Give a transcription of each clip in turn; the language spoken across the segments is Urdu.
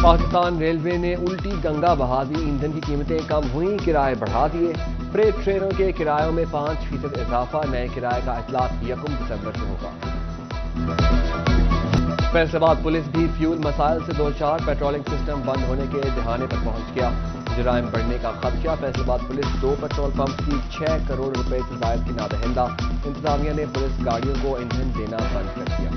پاکستان ریلوے نے الٹی گنگا بہا دی، ایندھن کی قیمتیں کم ہوئیں، کرائے بڑھا دیے۔ فریٹ ٹرینوں کے کرایوں میں 5% اضافہ، نئے کرائے کا اطلاق 1 دسمبر سے ہوگا۔ فیصل آباد پولیس بھی فیول مسائل سے دوچار، پیٹرولنگ سسٹم بند ہونے کے دہانے پر پہنچ گیا، جرائم بڑھنے کا خدشہ۔ فیصل آباد پولیس 2 پیٹرول پمپ کی 6 کروڑ روپے سے زائد کی نادہندہ، انتظامیہ نے پولیس گاڑیوں کو ایندھن دینا بند کر دیا۔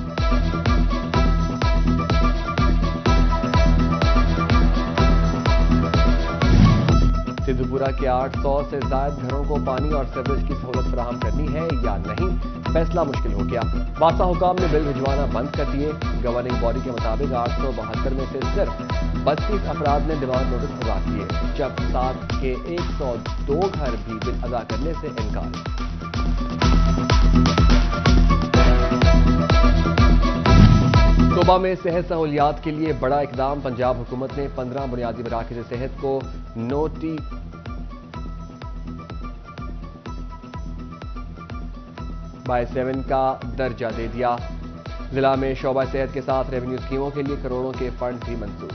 سدھو پورہ کے 800 سے زائد گھروں کو پانی اور سیوریج کی سہولت فراہم کرنی ہے یا نہیں، فیصلہ مشکل ہو گیا۔ وابستہ حکام نے بل بھجوانا بند کر دیے۔ گورننگ باڈی کے مطابق 872 میں سے صرف 32 افراد نے ڈیمانڈ نوٹس ادا کیے، جب 7 کے 102 گھر بھی بل ادا کرنے سے انکار۔ صوبہ میں صحت سہولیات کے لیے بڑا اقدام، پنجاب حکومت نے 15 بنیادی مراکز صحت کو /7 کا درجہ دے دیا۔ ضلع میں شعبہ صحت کے ساتھ ریونیو اسکیموں کے لیے کروڑوں کے فنڈ بھی منظور۔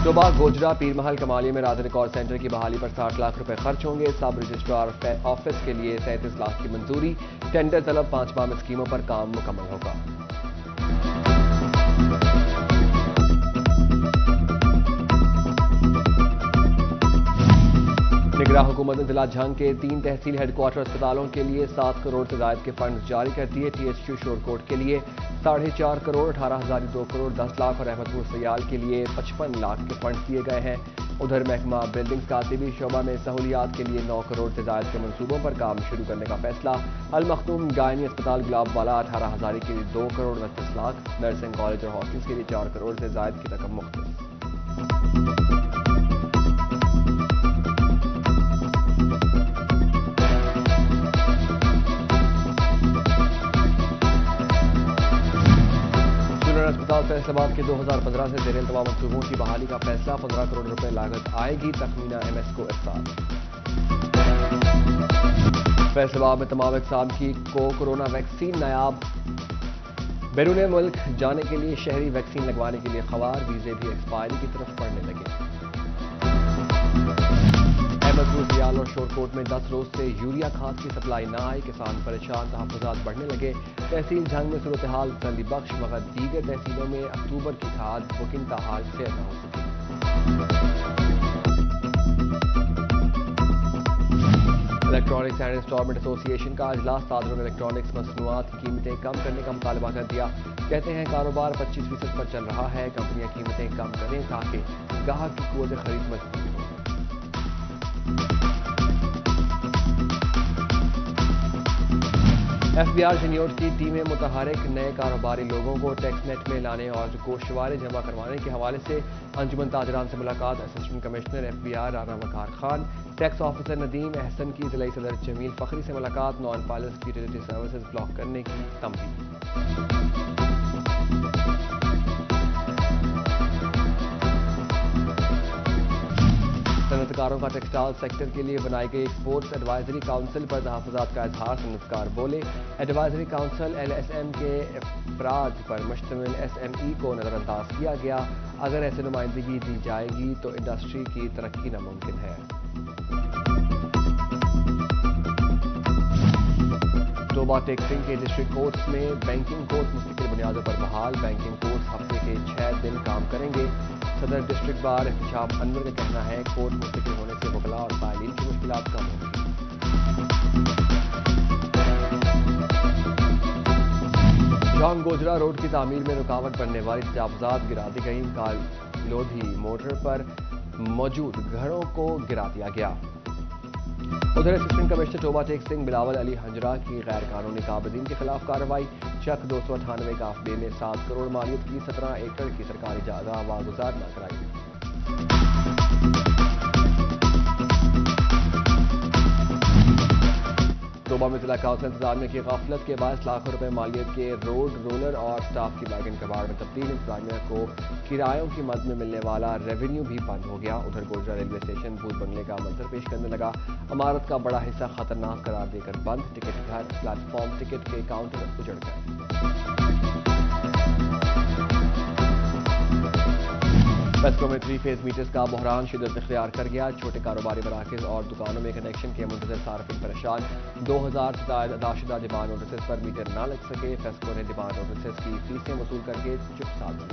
صوبہ گوجرا پیر محل کمالیہ میں راز ریکارڈ سینٹر کی بحالی پر 60 لاکھ روپے خرچ ہوں گے۔ سب رجسٹرار آفس کے لیے 37 لاکھ کی منظوری، ٹینڈر طلب 5 ماہ میں اسکیموں پر کام مکمل ہوگا۔ نگراں حکومت نے ضلع جھنگ کے 3 تحصیل ہیڈ کوارٹر اسپتالوں کے لیے 7 کروڑ سے زائد کے فنڈز جاری کر دیے۔ THQ شورکوٹ کے لیے 4.5 کروڑ، 18,002 کروڑ 10 لاکھ اور احمد پور سیال کے لیے 55 لاکھ کے فنڈز دیے گئے ہیں۔ ادھر محکمہ بلڈنگز کا طبی شعبہ میں سہولیات کے لیے 9 کروڑ سے زائد کے منصوبوں پر کام شروع کرنے کا فیصلہ۔ المختوم گائنی اسپتال گلاب والا 18 ہزاری کے لیے 2 کروڑ 29 لاکھ، نرسنگ کالج اور ہاسٹلز کے لیے 4 کروڑ سے زائد کی رقم مختص۔ اسپتال فیصل آباد کے 2015 سے زیر التوا منصوبوں کی بحالی کا فیصلہ، 15 کروڑ روپے لاگت آئے گی، تخمینہ MS کو ارسال۔ فیصل آباد میں تمام اقسام کی کورونا ویکسین نایاب، بیرون ملک جانے کے لیے شہری ویکسین لگوانے کے لیے خوار، ویزے بھی ایکسپائری کی طرف بڑھنے لگے۔ احمد پور سیال اور شورکوٹ میں 10 روز سے یوریا کھاد کی سپلائی نہ آئی، کسان پریشان، تحفظات بڑھنے لگے۔ تحصیل جھنگ میں صورتحال تسلی بخش، مگر دیگر تحصیلوں میں اکتوبر کی کھاد بکنگ تاحال شیئر نہ ہو سکی۔ الیکٹرانکس اینڈ انسٹالمنٹ ایسوسی ایشن کا اجلاس، صادروں نے الیکٹرانکس مصنوعات کی قیمتیں کم کرنے کا مطالبہ کر دیا۔ کہتے ہیں کاروبار 25% پر چل رہا ہے، کمپنیاں قیمتیں کم کریں تاکہ گاہک کی قوت خرید مضبوط ہو۔ FBR شنیوٹ کی ٹیمیں متحرک، نئے کاروباری لوگوں کو ٹیکس نیٹ میں لانے اور گوشتوارے جمع کروانے کے حوالے سے انجمن تاجران سے ملاقات۔ اسسٹنٹ کمشنر FBR رانا وقار خان، ٹیکس آفیسر ندیم احسن کی ضلعی صدر جمیل فخری سے ملاقات۔ Non filers utility services block کرنے کی تنبیہ۔ صنعتکاروں کا ٹیکسٹائل سیکٹر کے لیے بنائی گئی ایکسپورٹس ایڈوائزری کونسل پر تحفظات کا اظہار، صنعتکار بولے ایڈوائزری کونسل LSM کے افراد پر مشتمل SME کو نظر انداز کیا گیا، اگر ایسے نمائندگی دی جائے گی تو انڈسٹری کی ترقی ناممکن ہے۔ صوبہ ٹیکسنگ کے ڈسٹرکٹ کورٹس میں بینکنگ کورٹ مستقل بنیادوں پر بحال، بینکنگ کورٹس ہفتے کے 6 دن کام کریں گے۔ صدر ڈسٹرکٹ بار احتشام انور کا کہنا ہے کورٹ مستقل ہونے سے وکلاء اور فائلین کی مشکلات کم ہوں گی۔ جھنگ گوجرا روڈ کی تعمیر میں رکاوٹ بننے والی تجاوزات گرا دی گئیں، کال لودھی موٹر پر موجود گھروں کو گرا دیا گیا۔ ادھر اسسٹنٹ کمشنر صوبہ ٹیکسنگ بلاول علی ہنجرا کی غیر قانونی قابضین کے خلاف کارروائی، چک 298 قافلے میں 7 کروڑ مالیت کی 17 ایکڑ کی سرکاری جگہ واگزار نہ کرائی۔ صوبہ میں ضلع کونسل انتظامیہ کی غفلت کے باعث لاکھوں روپے مالیت کے روڈ رولر اور سٹاف کی ویگن کباڑ میں تبدیل، انتظامیہ کو کرایوں کی مد میں ملنے والا ریونیو بھی بند ہو گیا۔ ادھر گوجرا ریلوے اسٹیشن بھوت بنگلے کا منظر پیش کرنے لگا، عمارت کا بڑا حصہ خطرناک قرار دے کر بند، ٹکٹ گھر، پلیٹ فارم ٹکٹ کے کاؤنٹر اجڑ گئے۔ فیصلوں میں 3 فیز میٹرز کا بحران شدت اختیار کر گیا. چھوٹے کاروباری مراکز اور دکانوں میں کنیکشن کے منتظر صارفین پریشان. 2000 سے زائد ادا شدہ ڈیمانڈ نوٹسز پر میٹر نہ لگ سکے. فیصلوں نے ڈیمانڈ نوٹسز کی فیسیں وصول کر کے چپ سادھ دی.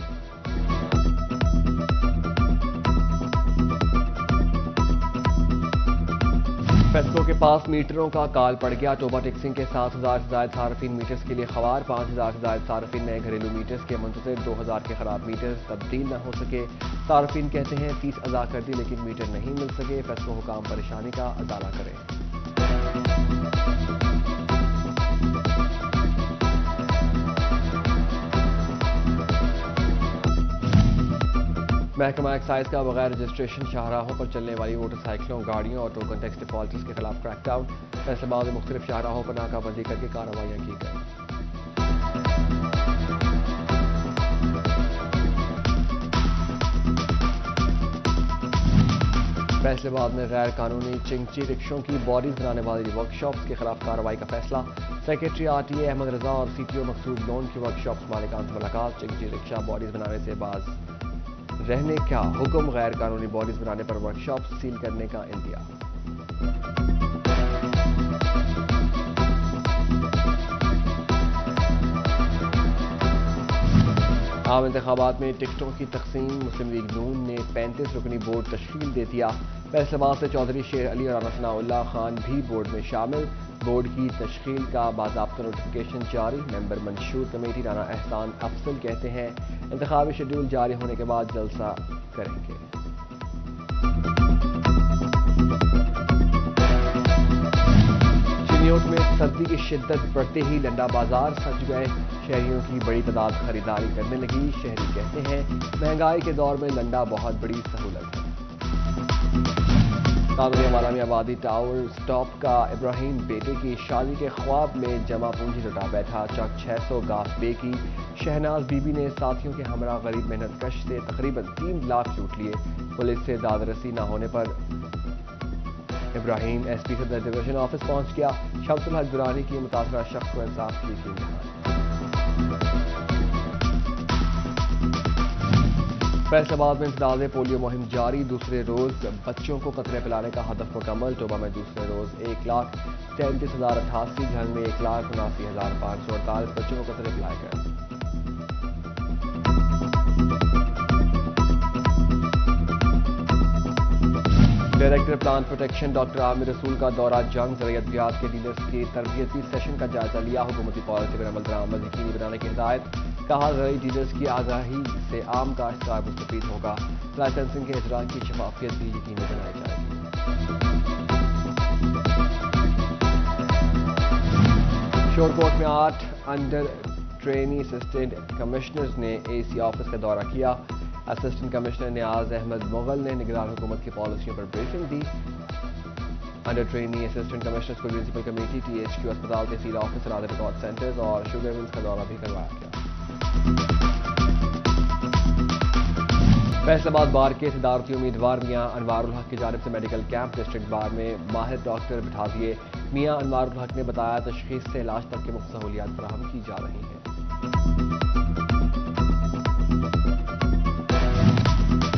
فیصلوں کے پاس میٹروں کا کال پڑ گیا. ٹوبہ ٹیکسنگ کے 7000 سے زائد صارفین میٹرز کے لیے خوار. 5000 سے زائد صارفین نئے گھریلو میٹرز کے منتظر. 2000 کے خراب میٹرز تبدیل نہ ہو سکے. صارفین کہتے ہیں فیس ادا کر دی لیکن میٹر نہیں مل سکے. فیصلوں حکام پریشانی کا ازالہ کریں. محکمہ ایکسائز کا بغیر رجسٹریشن شاہراہوں پر چلنے والی موٹر سائیکلوں، گاڑیوں اور ٹوکن ٹیکس ڈیفالٹرز کے خلاف کریک ڈاؤن. فیصلہ آباد میں مختلف شاہراہوں پر ناکہ بندی کر کے کارروائیاں کی گئیں. فیصلہ آباد میں غیر قانونی چنگچی رکشوں کی باڈیز بنانے والی ورک شاپس کے خلاف کارروائی کا فیصلہ. سیکرٹری RTA احمد رضا اور CTO مقصود لون کی ورک شاپس مالکان سے ملاقات. چنگچی رکشہ باڈیز بنانے سے باز رہنے کا حکم. غیر قانونی باڈیز بنانے پر ورک شاپ سیل کرنے کا انتہا. عام انتخابات میں ٹکٹوں کی تقسیم. مسلم لیگ نون نے 35 رکنی بورڈ تشکیل دے دیا. فیصلہ آباد سے چودھری شیر علی اور رانا ثناء اللہ خان بھی بورڈ میں شامل. بورڈ کی تشکیل کا باضابطہ نوٹیفیکیشن جاری. ممبر منشور کمیٹی رانا احسان افضل کہتے ہیں انتخابی شیڈول جاری ہونے کے بعد جلسہ کریں گے. چنیوٹ میں سردی کی شدت بڑھتے ہی لنڈا بازار سج گئے. شہریوں کی بڑی تعداد خریداری کرنے لگی. شہری کہتے ہیں مہنگائی کے دور میں لنڈا بہت بڑی سہولت ہے. قانونی والا میں آبادی ٹاور سٹاپ کا ابراہیم بیٹے کی شادی کے خواب میں جمع پونجی لٹا بیٹھا. چک 600 گاس بے کی. شہناز بی بی نے ساتھیوں کے ہمراہ غریب محنت کش سے تقریباً 3 لاکھ لوٹ لیے. پولیس سے داد رسی نہ ہونے پر ابراہیم SP صدر ڈویژن آفس پہنچ گیا. شمس الحق درانی کی متاثرہ شخص کو انصاف کی دہانی. فیصلہ آباد میں امتداد پولیو مہم جاری. دوسرے روز بچوں کو قطرے پلانے کا ہدف مکمل. ٹوبہ میں دوسرے روز 1,33,088. جھنگ میں 1,79,548 بچوں کو قطرے پلائے گئے. ڈائریکٹر پلانٹ پروٹیکشن ڈاکٹر عامر رسول کا دورہ جنگ. زرعیت دیہات کے ڈیلرز کے تربیتی سیشن کا جائزہ لیا. حکومتی پالیسی پر عمل درآمد یقینی بنانے کی ہدایت. کہا زرعی ڈیلرز کی آگاہی سے عام کاشتکار مستفید ہوگا. لائسنسنگ کے اجراء کی شفافیت بھی یقینی بنائی جائے گی. شورکوٹ میں 8 انڈر ٹرینی اسسٹنٹ کمشنرز نے AC آفس کا دورہ کیا. اسسٹنٹ کمشنر نیاز احمد مغل نے نگران حکومت کی پالیسیوں پر بریفنگ دی. انڈر ٹرینی اسسٹنٹ کمشنرز کو میونسپل کمیٹی THQ اسپتال تحصیل آفس رادر ریکارڈ سینٹرز اور شوگر ملز کا دورہ بھی کروایا گیا. فیصلہ آباد بار کے صدارتی امیدوار میاں انوار الحق کی جانب سے میڈیکل کیمپ. ڈسٹرکٹ بار میں ماہر ڈاکٹر بٹھا دیے. میاں انوار الحق نے بتایا تشخیص سے علاج تک کے مفت سہولیات فراہم کی جا رہی ہیں.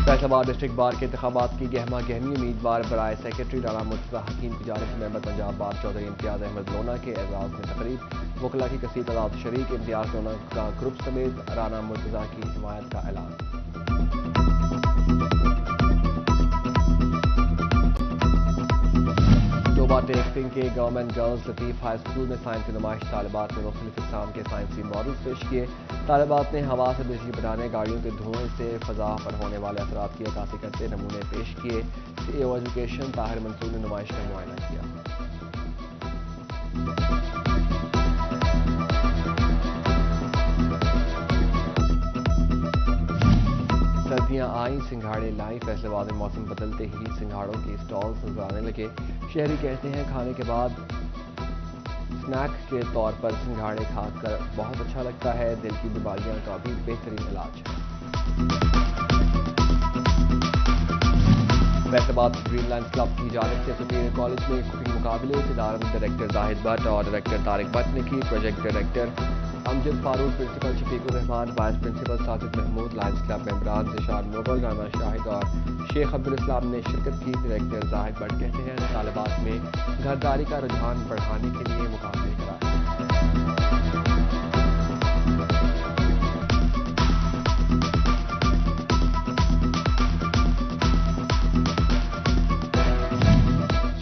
فیصلہ آباد ڈسٹرکٹ بار کے انتخابات کی گہما گہمی. امیدوار برائے سیکرٹری رانا مرتضی حکیم کی جانب سے ممبر پنجاب بار چودھری امتیاز احمد لونا کے اعزاز میں تقریب. وکلاء کی کثیر تعداد شریک. امتیاز لونا کا گروپ سمیت رانا مرتضی کی حمایت کا اعلان. ٹوبہ ٹیکسنگ کے گورنمنٹ گرلز لطیف ہائی اسکول میں سائنسی نمائش. طالبات نے مختلف اقسام کے سائنسی ماڈلز پیش کیے. طالبات نے ہوا سے بجلی بنانے، گاڑیوں کے دھوئیں سے فضا پر ہونے والے اثرات کی عکاسی کرتے نمونے پیش کیے. CEO ایجوکیشن طاہر منصور نے نمائش کا معائنہ کیا. سردیاں آئیں، سنگھاڑے لائیں. فیصلہ آباد میں موسم بدلتے ہی سنگھاڑوں کے اسٹالز نظر آنے لگے. شہری کہتے ہیں کھانے کے بعد اسنیک کے طور پر سنگھاڑے کھا کر بہت اچھا لگتا ہے. دل کی بیماریاں کا بھی بہترین علاج ہے. فیصلہ آباد گرین لینڈ کلب کی جانب سے سپیریئر کالج میں کوکنگ مقابلے. صدارت ڈائریکٹر زاہد بٹ اور ڈائریکٹر طارق بٹ نے کی. Project director Amjad Farooq principal Shafiq ur Rahman, vice principal Sajid Mahmood, Lions club ممبران ذیشان مغل، رانا شاہد اور شیخ عبدالاسلام نے شرکت کی۔ ڈائریکٹر زاہد بٹ کہتے ہیں طالبات میں گھرداری کا رجحان بڑھانے کے لیے مقابلے کرائے۔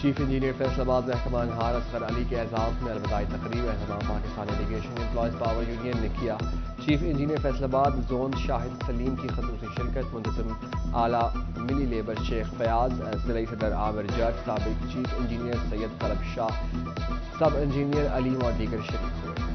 چیف انجینئر فیصل آباد رہنما نہار اصغر علی کے اعزاز میں الوداعی تقریب اہتمام Pakistan education employees power union نے کیا۔ چیف انجینئر فیصل آباد زون شاہد سلیم کی خصوصی شرکت، منتظم اعلیٰ ملی لیبر شیخ فیاض، ضلعی صدر عامر جٹ، سابق چیف انجینئر سید طلب شاہ، سب انجینئر علیم اور دیگر شریک ہوئے۔